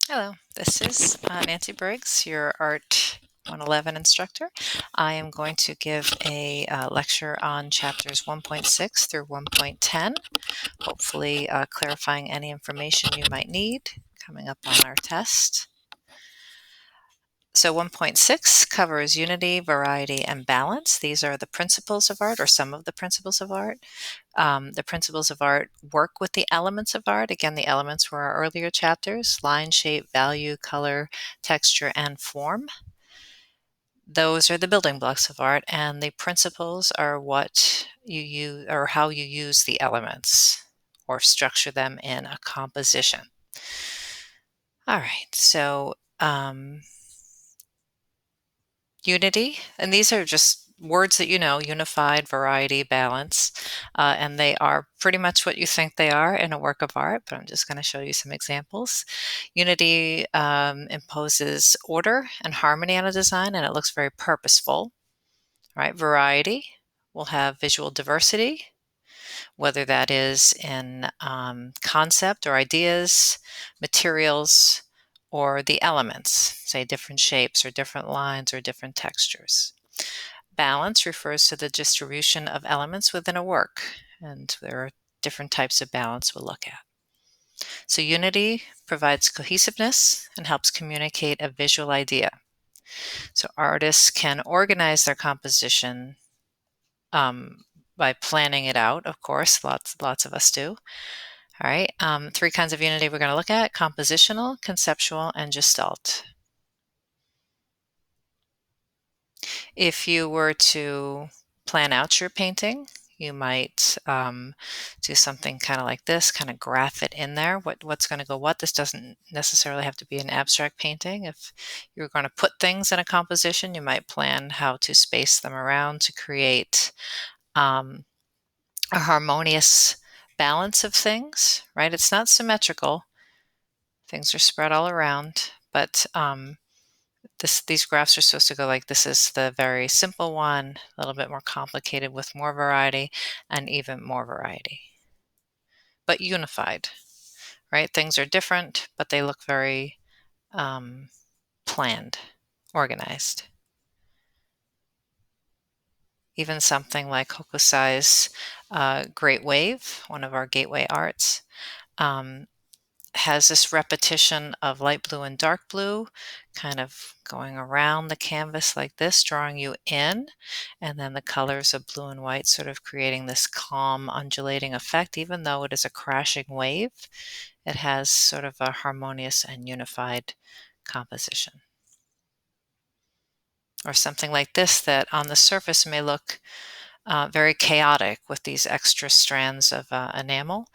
Hello, this is Nancy Briggs, your Art 111 instructor. I am going to give a lecture on chapters 1.6 through 1.10, hopefully clarifying any information you might need coming up on our test. So 1.6 covers unity, variety, and balance. These are the principles of art, or some of the principles of art. The principles of art work with the elements of art. Again, the elements were our earlier chapters: line, shape, value, color, texture, and form. Those are the building blocks of art, and the principles are what you use, or how you use the elements or structure them in a composition. All right, so unity, and these are just words that you know: unified, variety, balance, and they are pretty much what you think they are in a work of art, but I'm just going to show you some examples. Unity imposes order and harmony on a design, and it looks very purposeful. Right? Variety will have visual diversity, whether that is in concept or ideas, materials, or the elements, say different shapes or different lines or different textures. Balance refers to the distribution of elements within a work, and there are different types of balance we'll look at. So unity provides cohesiveness and helps communicate a visual idea. So artists can organize their composition by planning it out, of course. Lots of us do. All right, three kinds of unity we're going to look at: compositional, conceptual, and gestalt. If you were to plan out your painting, you might do something kind of like this, kind of graph it in there, what's going to go what. This doesn't necessarily have to be an abstract painting. If you're going to put things in a composition, you might plan how to space them around to create a harmonious balance of things, right? It's not symmetrical. Things are spread all around, but these graphs are supposed to go like this: is the very simple one, a little bit more complicated with more variety, and even more variety. But unified, right? Things are different, but they look very planned, organized. Even something like Hokusai's Great Wave, one of our gateway arts, has this repetition of light blue and dark blue kind of going around the canvas like this, drawing you in, and then the colors of blue and white sort of creating this calm, undulating effect. Even though it is a crashing wave, it has sort of a harmonious and unified composition. Or something like this that on the surface may look very chaotic with these extra strands of enamel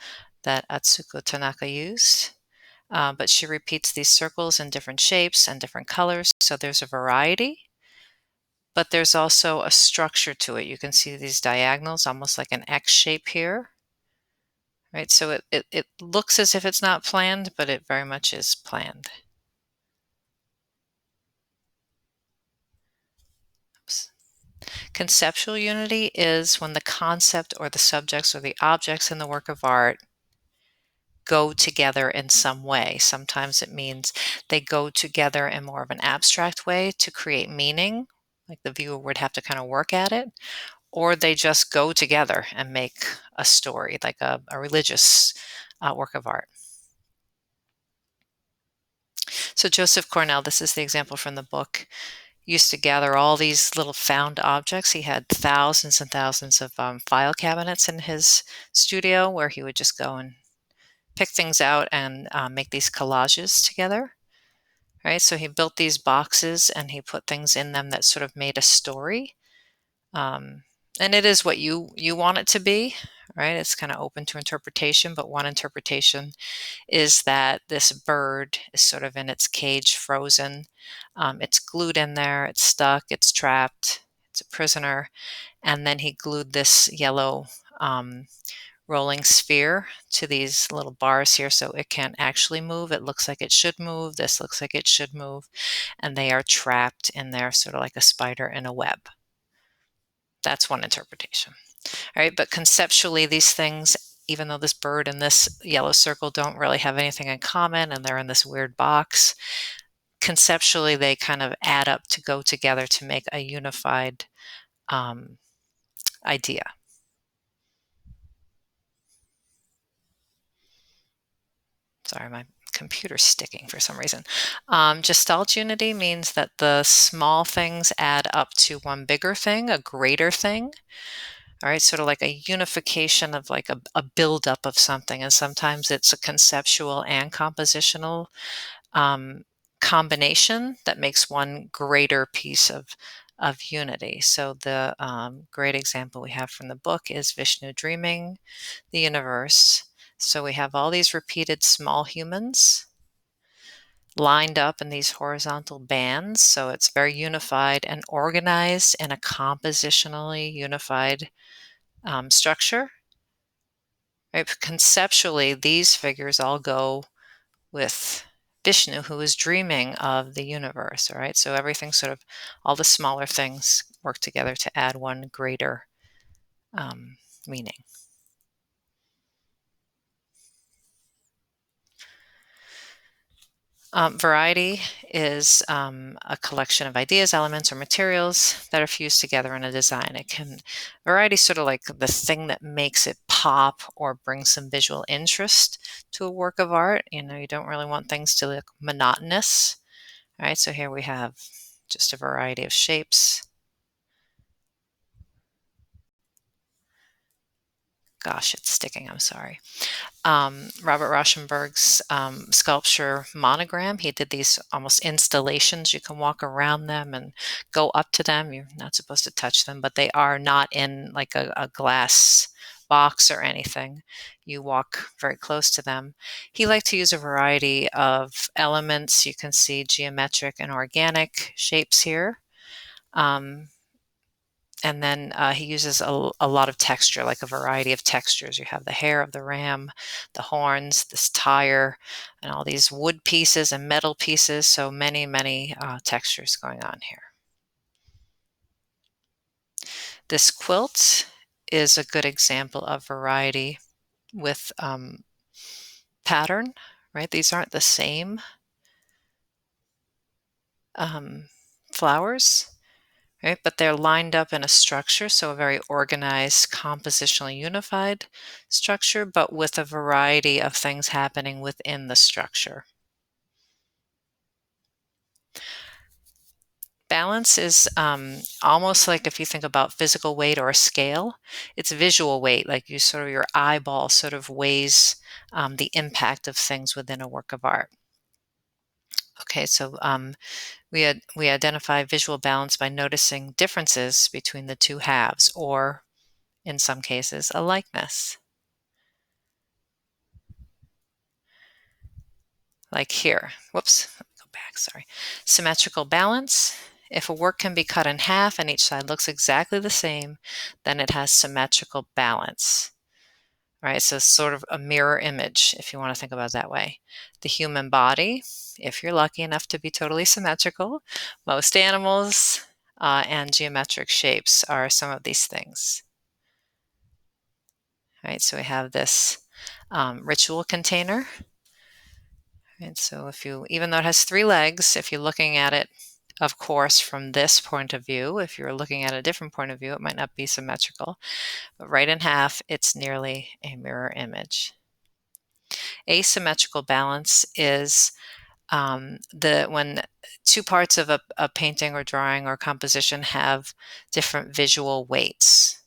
that Atsuko Tanaka used. But she repeats these circles in different shapes and different colors, so there's a variety, but there's also a structure to it. You can see these diagonals, almost like an X shape here, right? So it looks as if it's not planned, but it very much is planned. Oops. Conceptual unity is when the concept or the subjects or the objects in the work of art go together in some way. Sometimes it means they go together in more of an abstract way to create meaning, like the viewer would have to kind of work at it, or they just go together and make a story, like a religious work of art. So Joseph Cornell, this is the example from the book, used to gather all these little found objects. He had thousands and thousands of file cabinets in his studio where he would just go and pick things out and make these collages together. Right, so he built these boxes and he put things in them that sort of made a story. And it is what you want it to be, right? It's kind of open to interpretation, but one interpretation is that this bird is sort of in its cage, frozen. It's glued in there, it's stuck, it's trapped, it's a prisoner. And then he glued this yellow rolling sphere to these little bars here so it can't actually move. It looks like it should move. This looks like it should move. And they are trapped in there, sort of like a spider in a web. That's one interpretation. All right, but conceptually, these things, even though this bird and this yellow circle don't really have anything in common and they're in this weird box, conceptually they kind of add up to go together to make a unified idea. Sorry, my computer's sticking for some reason. Gestalt unity means that the small things add up to one bigger thing, a greater thing. All right, sort of like a unification of like a buildup of something. And sometimes it's a conceptual and compositional combination that makes one greater piece of unity. So the great example we have from the book is Vishnu dreaming the universe. So we have all these repeated small humans lined up in these horizontal bands. So it's very unified and organized in a compositionally unified structure. Right? Conceptually, these figures all go with Vishnu, who is dreaming of the universe. All right, so everything sort of, all the smaller things work together to add one greater meaning. Variety is a collection of ideas, elements, or materials that are fused together in a design. Variety is sort of like the thing that makes it pop or bring some visual interest to a work of art. You know, you don't really want things to look monotonous. All right, so here we have just a variety of shapes. Gosh, it's sticking, I'm sorry. Robert Rauschenberg's sculpture Monogram, he did these almost installations. You can walk around them and go up to them. You're not supposed to touch them, but they are not in like a glass box or anything. You walk very close to them. He liked to use a variety of elements. You can see geometric and organic shapes here. And then he uses a lot of texture, like a variety of textures. You have the hair of the ram, the horns, this tire, and all these wood pieces and metal pieces. So many, many textures going on here. This quilt is a good example of variety with pattern, right? These aren't the same flowers. Right, but they're lined up in a structure, so a very organized, compositionally unified structure, but with a variety of things happening within the structure. Balance is almost like if you think about physical weight or a scale, it's visual weight, like you sort of your eyeball sort of weighs the impact of things within a work of art. Okay, so we identify visual balance by noticing differences between the two halves, or in some cases, a likeness. Like here, whoops, let me go back, sorry. Symmetrical balance. If a work can be cut in half and each side looks exactly the same, then it has symmetrical balance. Right, so sort of a mirror image, if you want to think about it that way. The human body, if you're lucky enough to be totally symmetrical, most animals and geometric shapes are some of these things. Right, so we have this ritual container. And so if you, even though it has 3 legs, if you're looking at it, of course, from this point of view, if you're looking at a different point of view, it might not be symmetrical. But right in half, it's nearly a mirror image. Asymmetrical balance is when 2 parts of a painting or drawing or composition have different visual weights,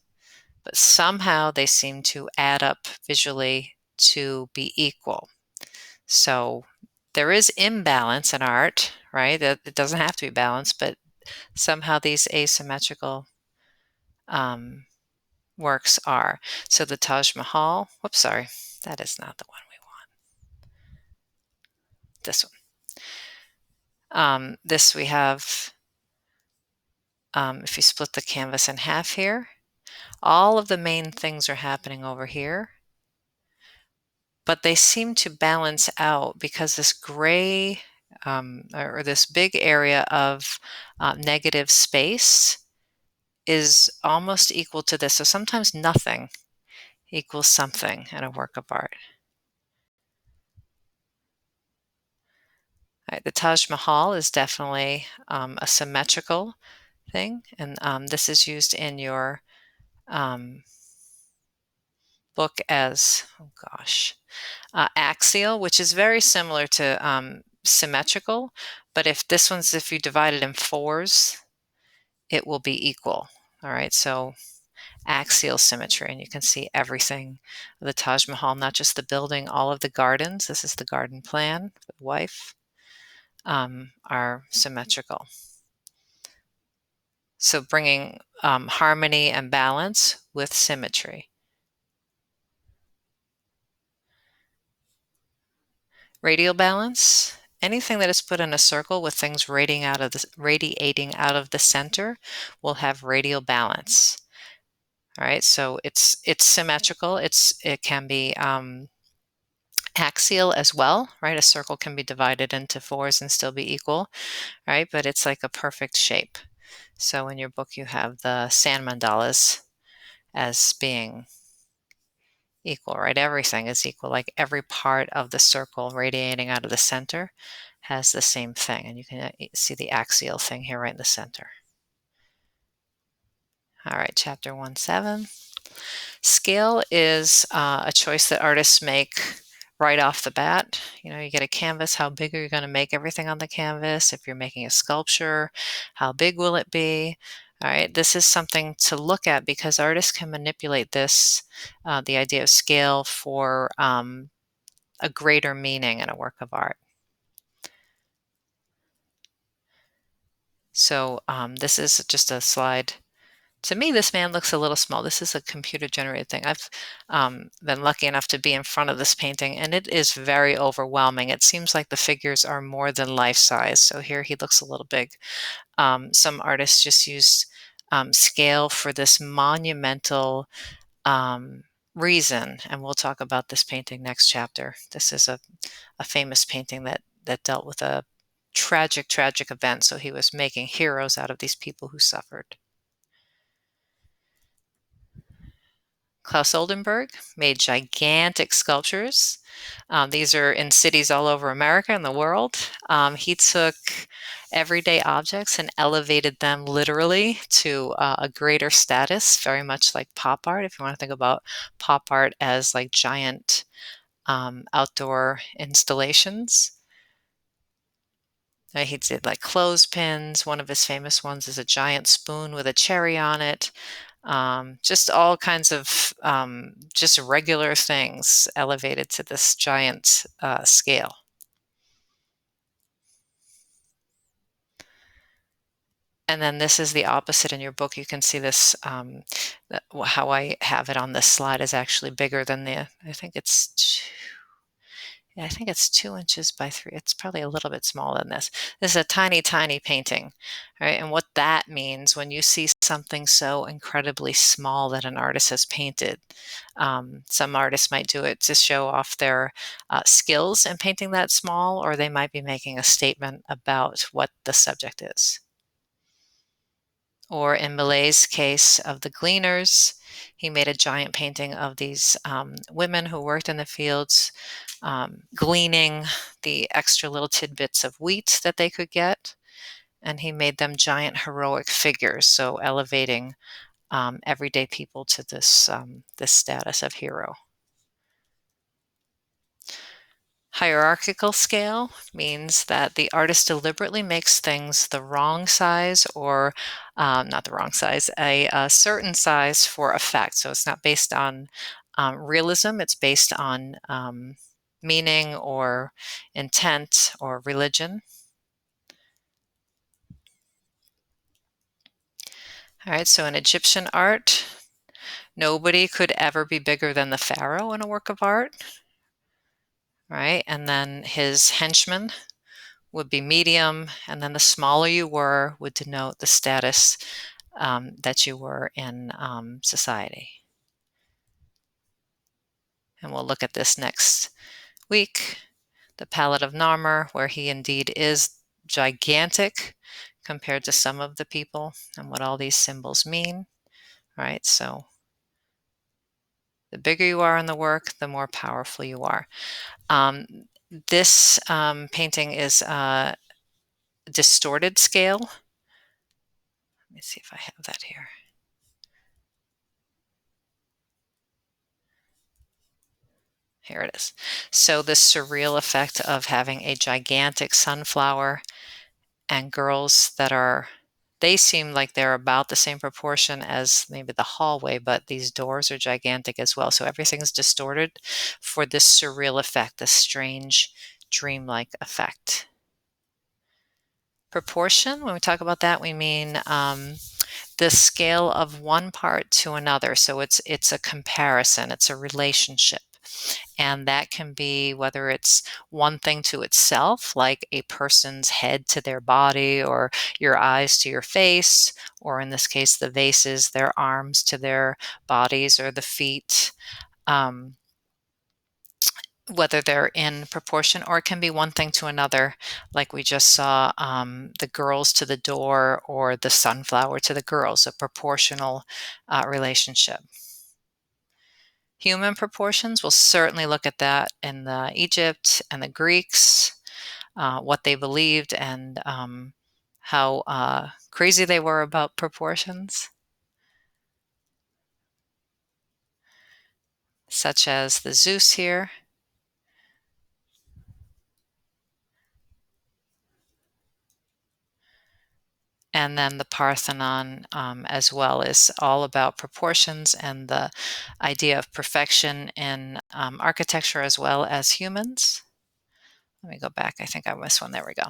but somehow they seem to add up visually to be equal. So there is imbalance in art, right? It doesn't have to be balanced, but somehow these asymmetrical works are. So the Taj Mahal, whoops, sorry, that is not the one we want. This one. This we have, if you split the canvas in half here, all of the main things are happening over here, but they seem to balance out because this gray or this big area of negative space is almost equal to this. So sometimes nothing. equals something in a work of art. Right, the Taj Mahal is definitely a symmetrical thing, and this is used in your um, book as, oh gosh, axial, which is very similar to symmetrical, but if you divide it in fours, it will be equal. All right, so axial symmetry, and you can see everything of the Taj Mahal, not just the building, all of the gardens. This is the garden plan for the wife, are symmetrical. So bringing harmony and balance with symmetry. Radial balance, anything that is put in a circle with things radiating out of the center will have radial balance. All right, so it's symmetrical. It can be axial as well, right? A circle can be divided into fours and still be equal, right? But it's like a perfect shape. So in your book, you have the sand mandalas as being equal, right? Everything is equal. Like every part of the circle radiating out of the center has the same thing. And you can see the axial thing here right in the center. All right, chapter 1.7. Scale is a choice that artists make right off the bat. You know, you get a canvas, how big are you going to make everything on the canvas? If you're making a sculpture, how big will it be? All right, this is something to look at because artists can manipulate this, the idea of scale, for a greater meaning in a work of art. So this is just a slide. To me, this man looks a little small. This is a computer-generated thing. I've been lucky enough to be in front of this painting, and it is very overwhelming. It seems like the figures are more than life-size. So here he looks a little big. Some artists just use scale for this monumental reason, and we'll talk about this painting next chapter. This is a famous painting that dealt with a tragic event. So he was making heroes out of these people who suffered. Claes Oldenburg made gigantic sculptures. These are in cities all over America and the world. He took everyday objects and elevated them literally to a greater status, very much like pop art. If you want to think about pop art as like giant outdoor installations. He did like clothespins. One of his famous ones is a giant spoon with a cherry on it. Just all kinds of just regular things elevated to this giant scale. And then this is the opposite in your book. You can see this, how I have it on this slide is actually bigger than I think it's 2 inches by 3. It's probably a little bit smaller than this. This is a tiny painting, right? And what that means when you see something so incredibly small that an artist has painted, some artists might do it to show off their skills in painting that small, or they might be making a statement about what the subject is. Or in Millet's case of the Gleaners, he made a giant painting of these women who worked in the fields, gleaning the extra little tidbits of wheat that they could get. And he made them giant heroic figures, so elevating everyday people to this status of hero. Hierarchical scale means that the artist deliberately makes things the wrong size, or not the wrong size, a certain size for effect. So it's not based on realism, it's based on meaning or intent or religion. All right, so in Egyptian art, nobody could ever be bigger than the pharaoh in a work of art, right? And then his henchmen would be medium, and then the smaller you were would denote the status that you were in society. And we'll look at this next week, the Palette of Narmer, where he indeed is gigantic compared to some of the people, and what all these symbols mean, right? So The bigger you are in the work, the more powerful you are. Um, this painting is distorted scale. Let me see if I have that here. Here it is. So the surreal effect of having a gigantic sunflower and girls that are, they seem like they're about the same proportion as maybe the hallway, but these doors are gigantic as well. So everything's distorted for this surreal effect, this strange dreamlike effect. Proportion, when we talk about that, we mean the scale of one part to another. So it's a comparison, it's a relationship. And that can be whether it's one thing to itself, like a person's head to their body, or your eyes to your face, or in this case, the vases, their arms to their bodies, or the feet. Um, whether they're in proportion, or it can be one thing to another, like we just saw, the girls to the door or the sunflower to the girls, a proportional relationship. Human proportions, we'll certainly look at that in the Egypt and the Greeks, what they believed, and how crazy they were about proportions, such as the Zeus here. And then the Parthenon as well is all about proportions and the idea of perfection in architecture as well as humans. Let me go back. I think I missed one. There we go.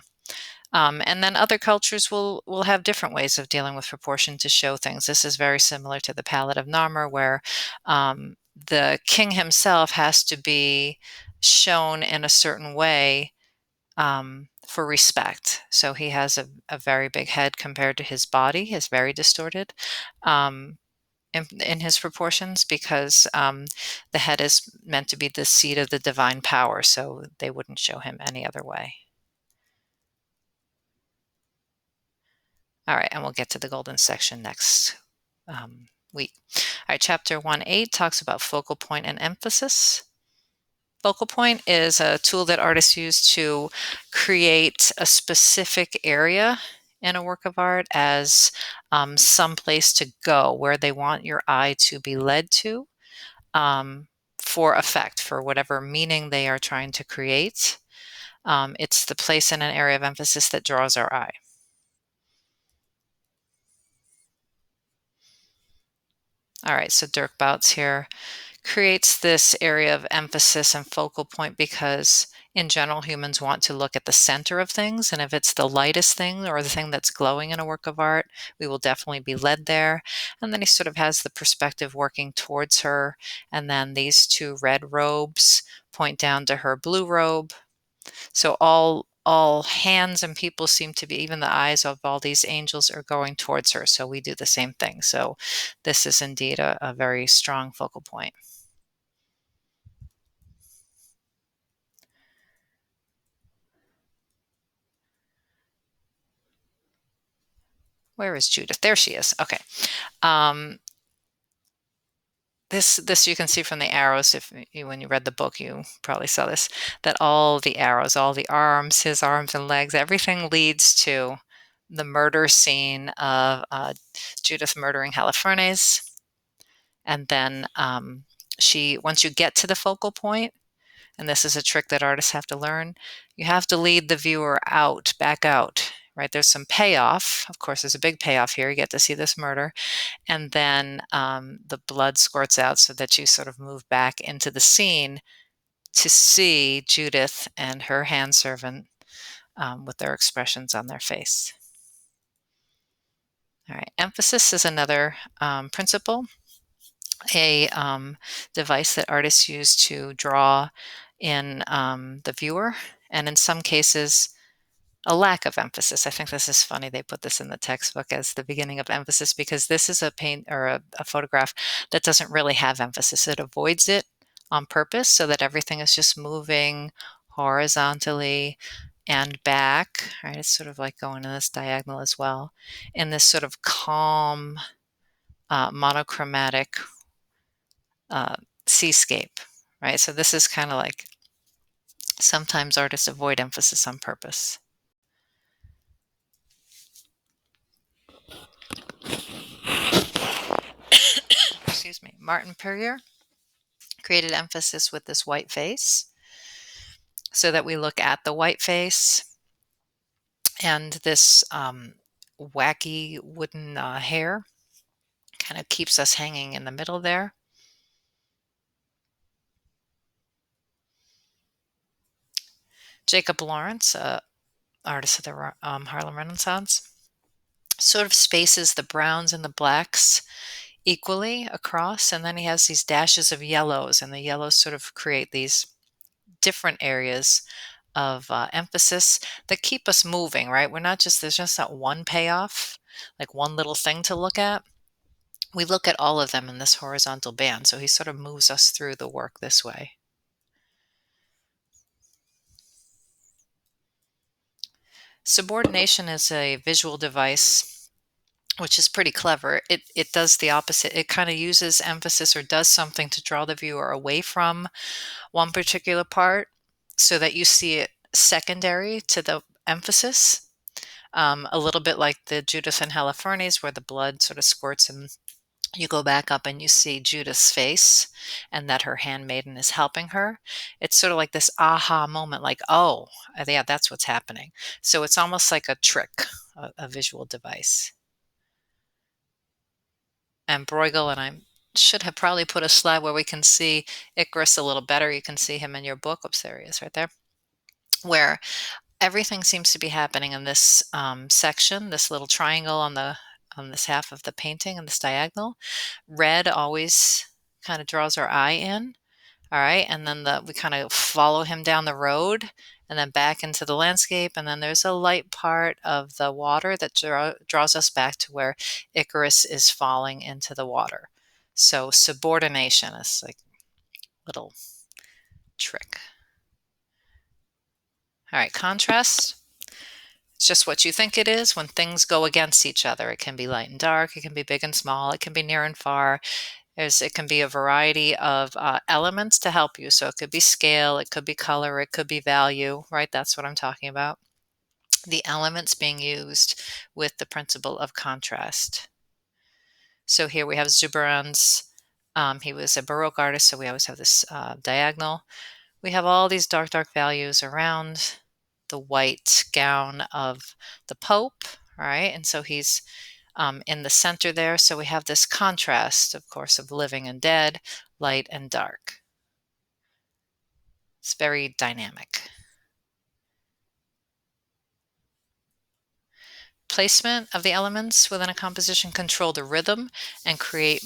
And then other cultures will have different ways of dealing with proportion to show things. This is very similar to the Palette of Narmer, where the king himself has to be shown in a certain way for respect. So he has a very big head compared to his body, is very distorted in his proportions, because the head is meant to be the seat of the divine power, so they wouldn't show him any other way. All right, and we'll get to the golden section next week. All right, chapter 1.8 talks about focal point and emphasis. Focal point is a tool that artists use to create a specific area in a work of art as some place to go, where they want your eye to be led to for effect, for whatever meaning they are trying to create. It's the place in an area of emphasis that draws our eye. All right, so Dirk Bouts here creates this area of emphasis and focal point because in general humans want to look at the center of things, and if it's the lightest thing or the thing that's glowing in a work of art, we will definitely be led there. And then he sort of has the perspective working towards her, and then these two red robes point down to her blue robe. So all hands and people seem to be, even the eyes of all these angels are going towards her. So we do the same thing. So this is indeed a very strong focal point. Where is Judith? There she is. Okay. Um, this you can see from the arrows. If you, when you read the book, you probably saw this, that all the arrows, all the arms, his arms and legs, everything leads to the murder scene of Judith murdering Holofernes. And then once you get to the focal point, and this is a trick that artists have to learn, you have to lead the viewer out, back out, right? There's some payoff. Of course, there's a big payoff here. You get to see this murder. And then the blood squirts out so that you sort of move back into the scene to see Judith and her handservant with their expressions on their face. All right, emphasis is another principle, a device that artists use to draw in the viewer, and in some cases, a lack of emphasis. I think this is funny. They put this in the textbook as the beginning of emphasis because this is a paint or a photograph that doesn't really have emphasis. It avoids it on purpose so that everything is just moving horizontally and back, right? It's sort of like going in this diagonal as well, in this sort of calm, monochromatic seascape, right? So this is kind of like sometimes artists avoid emphasis on purpose. Excuse me. Martin Puryear created emphasis with this white face so that we look at the white face and this wacky wooden hair kind of keeps us hanging in the middle there. Jacob Lawrence, artist of the Harlem Renaissance, sort of spaces the browns and the blacks equally across, and then he has these dashes of yellows, and the yellows sort of create these different areas of emphasis that keep us moving, right? We're not just, there's just not one payoff, like one little thing to look at. We look at all of them in this horizontal band, so he sort of moves us through the work this way. Subordination is a visual device which is pretty clever. It does the opposite. It kind of uses emphasis or does something to draw the viewer away from one particular part so that you see it secondary to the emphasis. A little bit like the Judith and Holofernes, where the blood sort of squirts and you go back up and you see Judith's face and that her handmaiden is helping her. It's sort of like this aha moment, like, oh, yeah, that's what's happening. So it's almost like a trick, a visual device. And Bruegel, and I should have probably put a slide where we can see Icarus a little better. You can see him in your book. Oops, there he is right there, where everything seems to be happening in this section, this little triangle on this half of the painting and this diagonal. Red always kind of draws our eye in. All right, and then we kind of follow him down the road and then back into the landscape, and then there's a light part of the water that draws us back to where Icarus is falling into the water. So subordination is like a little trick. All right, contrast. It's just what you think it is when things go against each other. It can be light and dark, it can be big and small, it can be near and far. It can be a variety of elements to help you. So it could be scale, it could be color, it could be value, right? That's what I'm talking about. The elements being used with the principle of contrast. So here we have Zurbarans. He was a Baroque artist, so we always have this diagonal. We have all these dark, dark values around the white gown of the Pope, right? And so he's in the center there. So we have this contrast, of course, of living and dead, light and dark. It's very dynamic. Placement of the elements within a composition control the rhythm and create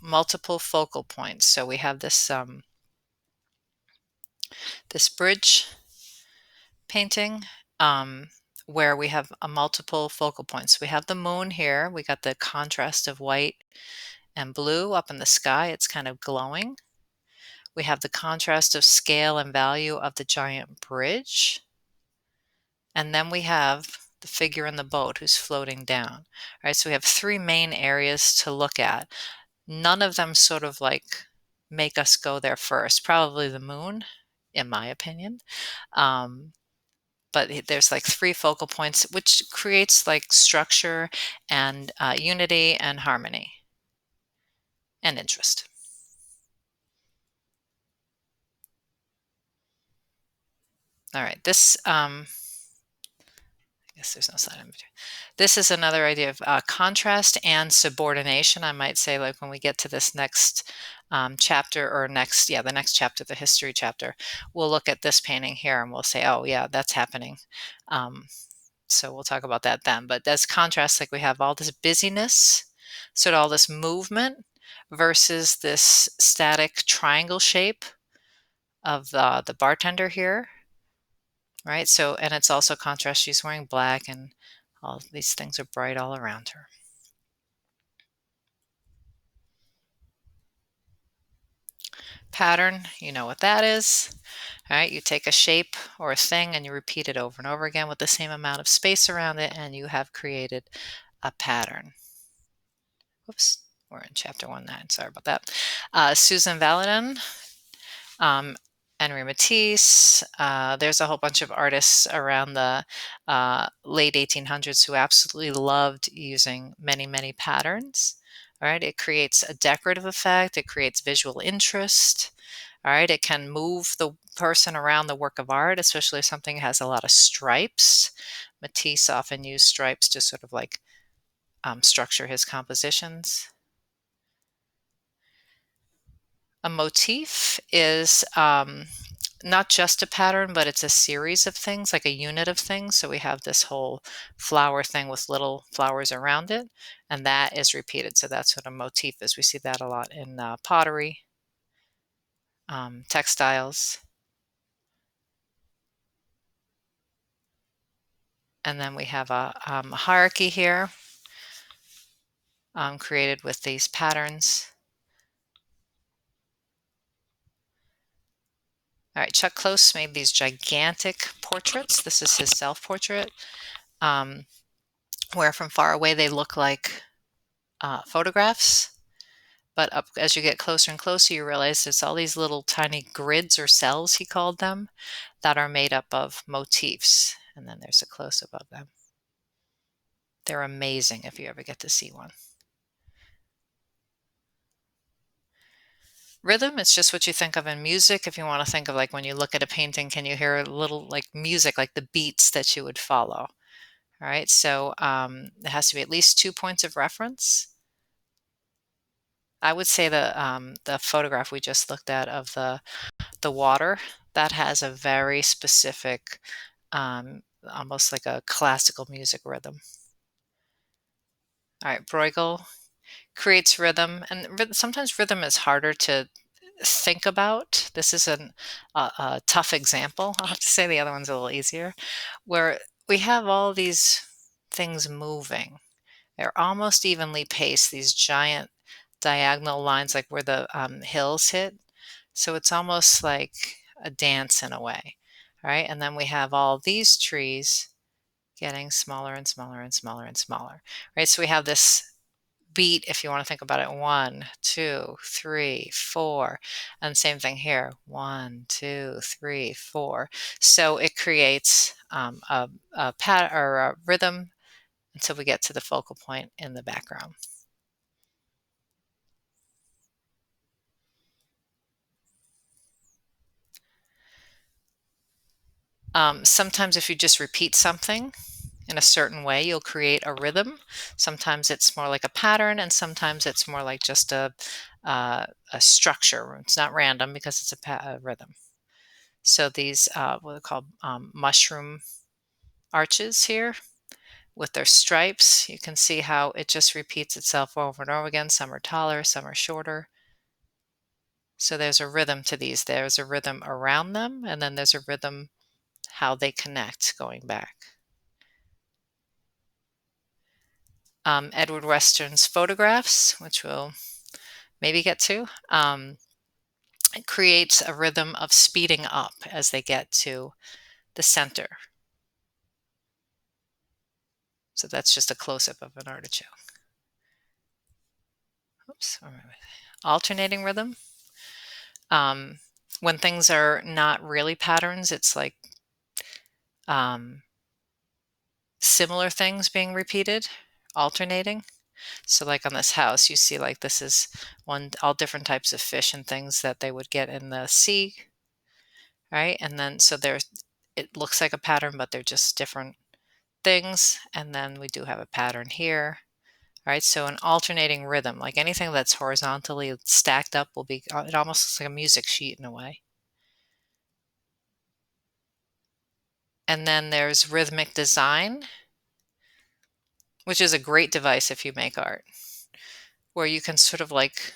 multiple focal points. So we have this this bridge painting where we have a multiple focal points. We have the moon here. We got the contrast of white and blue up in the sky. It's kind of glowing. We have the contrast of scale and value of the giant bridge. And then we have the figure in the boat who's floating down. All right, so we have three main areas to look at. None of them sort of like make us go there first. Probably the moon, in my opinion. But there's like three focal points, which creates like structure and unity and harmony and interest. All right, this I guess there's no sign in between. This is another idea of contrast and subordination. I might say, like when we get to this next chapter or the next chapter, the history chapter, we'll look at this painting here and we'll say, oh yeah, that's happening. So we'll talk about that then. But as contrast, like we have all this busyness, sort of all this movement versus this static triangle shape of the bartender here. Right, so, and it's also contrast. She's wearing black and all these things are bright all around her. Pattern, you know what that is. All right, you take a shape or a thing and you repeat it over and over again with the same amount of space around it, and you have created a pattern. Whoops. We're in chapter 1-9. Sorry about that. Susan Valadin, um, Henri Matisse. There's a whole bunch of artists around the late 1800s who absolutely loved using many, many patterns. All right, it creates a decorative effect, it creates visual interest. All right, it can move the person around the work of art, especially if something has a lot of stripes. Matisse often used stripes to sort of like structure his compositions. A motif is not just a pattern, but it's a series of things, like a unit of things. So we have this whole flower thing with little flowers around it, and that is repeated. So that's what a motif is. We see that a lot in pottery, textiles. And then we have a hierarchy here created with these patterns. All right, Chuck Close made these gigantic portraits. This is his self-portrait, um, where from far away they look like photographs. But up as you get closer and closer, you realize it's all these little tiny grids or cells, he called them, that are made up of motifs. And then there's a close-up of them. They're amazing if you ever get to see one. Rhythm, it's just what you think of in music. If you want to think of like when you look at a painting, can you hear a little like music, like the beats that you would follow? All right, so it has to be at least 2 points of reference. I would say the photograph we just looked at of the water, that has a very specific, almost like a classical music rhythm. All right, Bruegel creates rhythm, and sometimes rhythm is harder to think about. This is a tough example. I'll have to say the other one's a little easier, where we have all these things moving. They're almost evenly paced, these giant diagonal lines, like where the hills hit. So it's almost like a dance in a way, right? And then we have all these trees getting smaller and smaller and smaller and smaller, right? So we have this beat, if you want to think about it, 1, 2, 3, 4, and same thing here, 1, 2, 3, 4. So it creates a pattern or a rhythm until we get to the focal point in the background. Sometimes if you just repeat something in a certain way, you'll create a rhythm. Sometimes it's more like a pattern, and sometimes it's more like just a structure. It's not random because it's a rhythm. So these, what are called mushroom arches here with their stripes, you can see how it just repeats itself over and over again. Some are taller, some are shorter. So there's a rhythm to these. There's a rhythm around them, and then there's a rhythm how they connect going back. Edward Western's photographs, which we'll maybe get to, it creates a rhythm of speeding up as they get to the center. So that's just a close-up of an artichoke. Oops. Alternating rhythm. When things are not really patterns, it's like similar things being repeated, alternating. So like on this house, you see like this is all different types of fish and things that they would get in the sea, right? And then so it looks like a pattern, but they're just different things. And then we do have a pattern here, right? So an alternating rhythm, like anything that's horizontally stacked up will be, it almost looks like a music sheet in a way. And then there's rhythmic design, which is a great device if you make art, where you can sort of like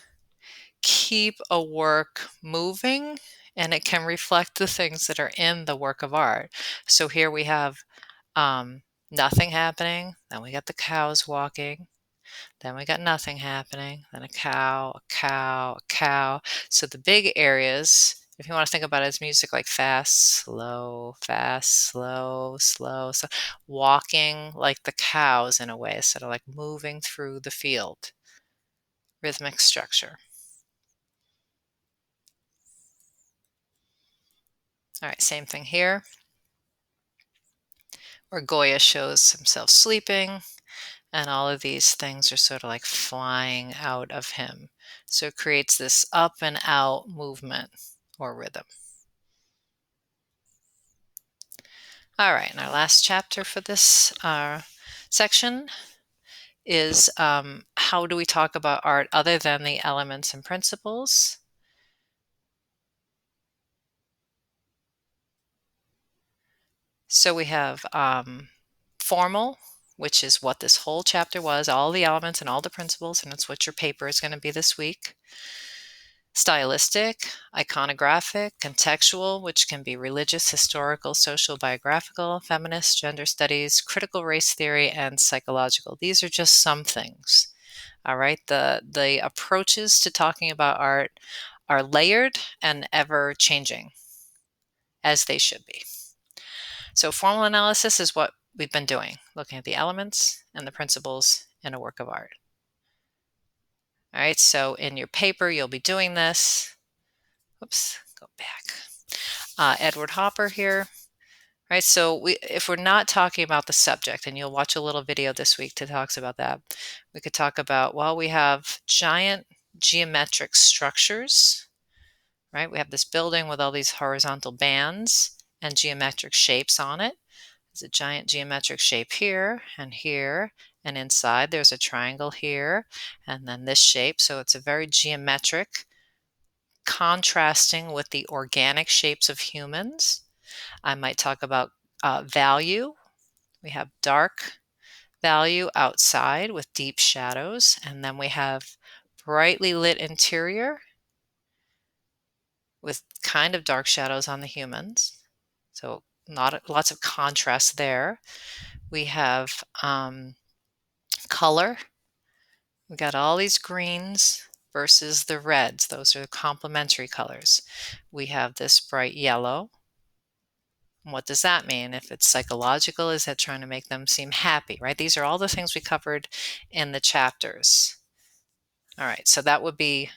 keep a work moving and it can reflect the things that are in the work of art. So here we have nothing happening, then we got the cows walking, then we got nothing happening, then a cow, a cow, a cow. So the big areas, if you want to think about it as music, like fast, slow, slow. So walking like the cows in a way, sort of like moving through the field. rhythmic structure. All right, same thing here, where Goya shows himself sleeping, and all of these things are sort of like flying out of him. So it creates this up and out movement or rhythm. All right, and our last chapter for this section is how do we talk about art other than the elements and principles? So we have formal, which is what this whole chapter was, all the elements and all the principles, and it's what your paper is going to be this week. Stylistic, iconographic, contextual, which can be religious, historical, social, biographical, feminist, gender studies, critical race theory, and psychological. These are just some things. All right. The approaches to talking about art are layered and ever changing, as they should be. So formal analysis is what we've been doing, looking at the elements and the principles in a work of art. All right. So in your paper, you'll be doing this. Oops, go back. Edward Hopper here. Right. So if we're not talking about the subject, and you'll watch a little video this week that talks about that, we could talk about, well, we have giant geometric structures, right? We have this building with all these horizontal bands and geometric shapes on it. There's a giant geometric shape here, and inside there's a triangle here, and then this shape. So it's a very geometric, contrasting with the organic shapes of humans. I might talk about value. We have dark value outside with deep shadows, and then we have brightly lit interior with kind of dark shadows on the humans. So not lots of contrast there. We have color. We got all these greens versus the reds. Those are complementary colors. We have this bright yellow. What does that mean? If it's psychological, is that trying to make them seem happy, right? These are all the things we covered in the chapters. All right, so that would be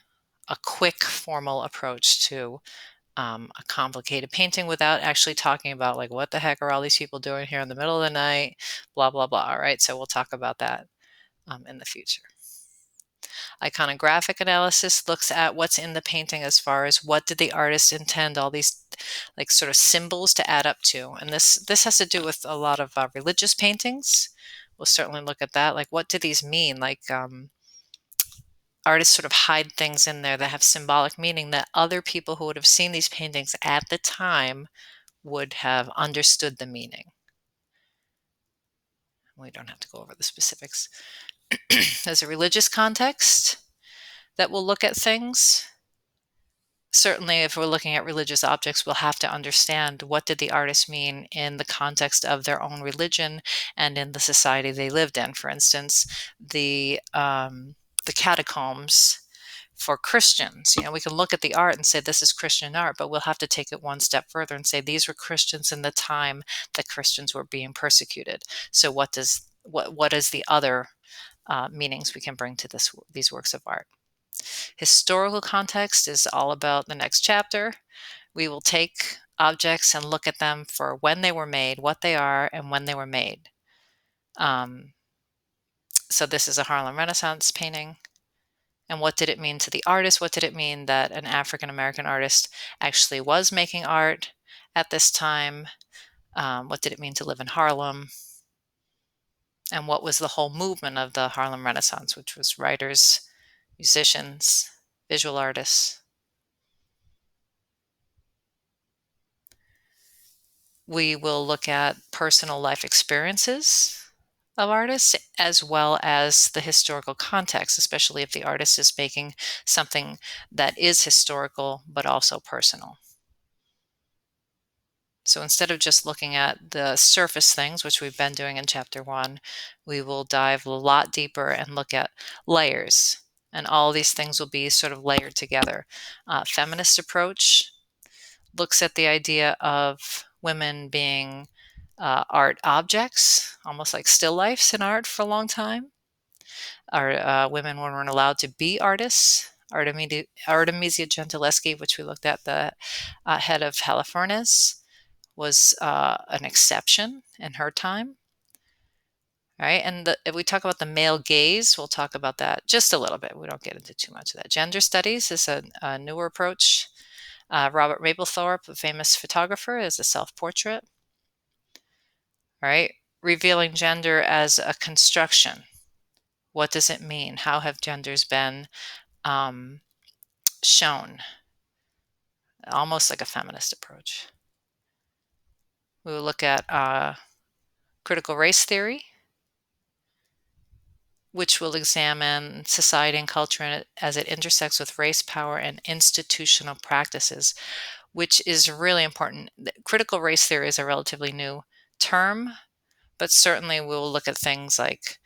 a quick formal approach to a complicated painting without actually talking about like what the heck are all these people doing here in the middle of the night, blah, blah, blah. All right, so we'll talk about that in the future. Iconographic analysis looks at what's in the painting as far as what did the artist intend all these like sort of symbols to add up to. And this has to do with a lot of religious paintings. We'll certainly look at that. Like what do these mean? Like artists sort of hide things in there that have symbolic meaning that other people who would have seen these paintings at the time would have understood the meaning. We don't have to go over the specifics. There's a religious context that will look at things. Certainly, if we're looking at religious objects, we'll have to understand what did the artist mean in the context of their own religion and in the society they lived in. For instance, the catacombs for Christians. You know, we can look at the art and say this is Christian art, but we'll have to take it one step further and say these were Christians in the time that Christians were being persecuted. So what is the other meanings we can bring to these works of art? Historical context is all about the next chapter. We will take objects and look at them for when they were made, what they are, and when they were made. So this is a Harlem Renaissance painting. And what did it mean to the artist? What did it mean that an African American artist actually was making art at this time? What did it mean to live in Harlem? And what was the whole movement of the Harlem Renaissance, which was writers, musicians, visual artists? We will look at personal life experiences of artists as well as the historical context, especially if the artist is making something that is historical but also personal. So instead of just looking at the surface things, which we've been doing in chapter 1, we will dive a lot deeper and look at layers. And all these things will be sort of layered together. Feminist approach looks at the idea of women being art objects, almost like still lifes in art for a long time. Women weren't allowed to be artists. Artemisia Gentileschi, which we looked at, the head of Holofernes, was an exception in her time. Right. And if we talk about the male gaze, we'll talk about that just a little bit. We don't get into too much of that. Gender studies is a newer approach. Robert Mapplethorpe, a famous photographer, is a self-portrait. Right. Revealing gender as a construction. What does it mean? How have genders been um, shown? Almost like a feminist approach. We will look at critical race theory, which will examine society and culture as it intersects with race, power, and institutional practices, which is really important. Critical race theory is a relatively new term, but certainly we will look at things like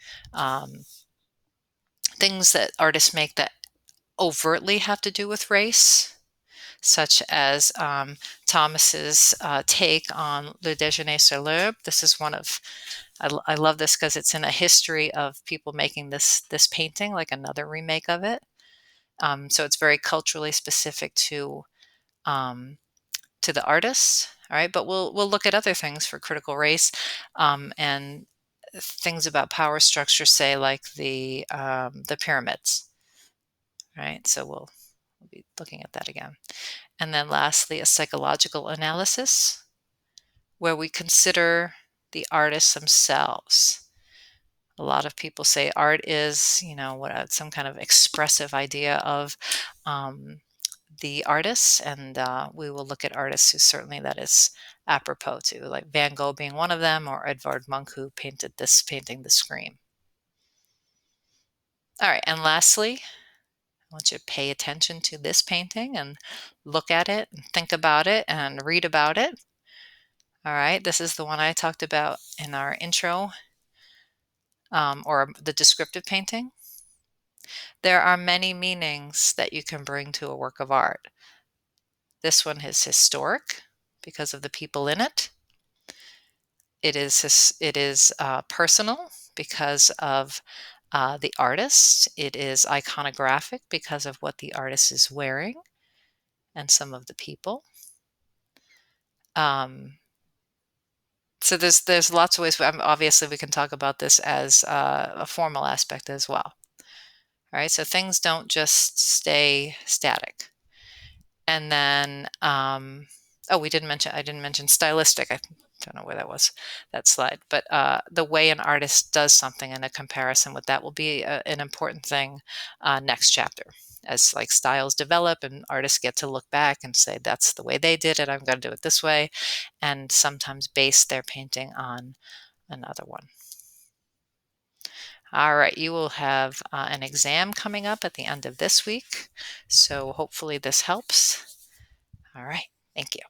things that artists make that overtly have to do with race, such as Thomas's take on Le Déjeuner sur l'herbe. This is one of I love this because it's in a history of people making this painting, like another remake of it. So it's very culturally specific um, to the artist. All right, but we'll look at other things for critical race and things about power structure, say like the pyramids. Right, so we'll be looking at that again. And then lastly, a psychological analysis where we consider the artists themselves. A lot of people say art is, some kind of expressive idea of the artists, and we will look at artists who certainly that is apropos to, like Van Gogh being one of them, or Edvard Munch, who painted this painting, The Scream. All right, and lastly, I want you to pay attention to this painting and look at it and think about it and read about it. All right, this is the one I talked about in our intro, or the descriptive painting. There are many meanings that you can bring to a work of art. This one is historic because of the people in it. It is personal because of the artist. It is iconographic because of what the artist is wearing and some of the people. So there's lots of ways. Obviously, we can talk about this as a formal aspect as well. All right, so things don't just stay static. And then, oh, I didn't mention stylistic. I don't know where that was, that slide, but the way an artist does something in a comparison with that will be an important thing next chapter. As like styles develop and artists get to look back and say, that's the way they did it, I'm going to do it this way, and sometimes base their painting on another one. All right, you will have an exam coming up at the end of this week, so hopefully this helps. All right, thank you.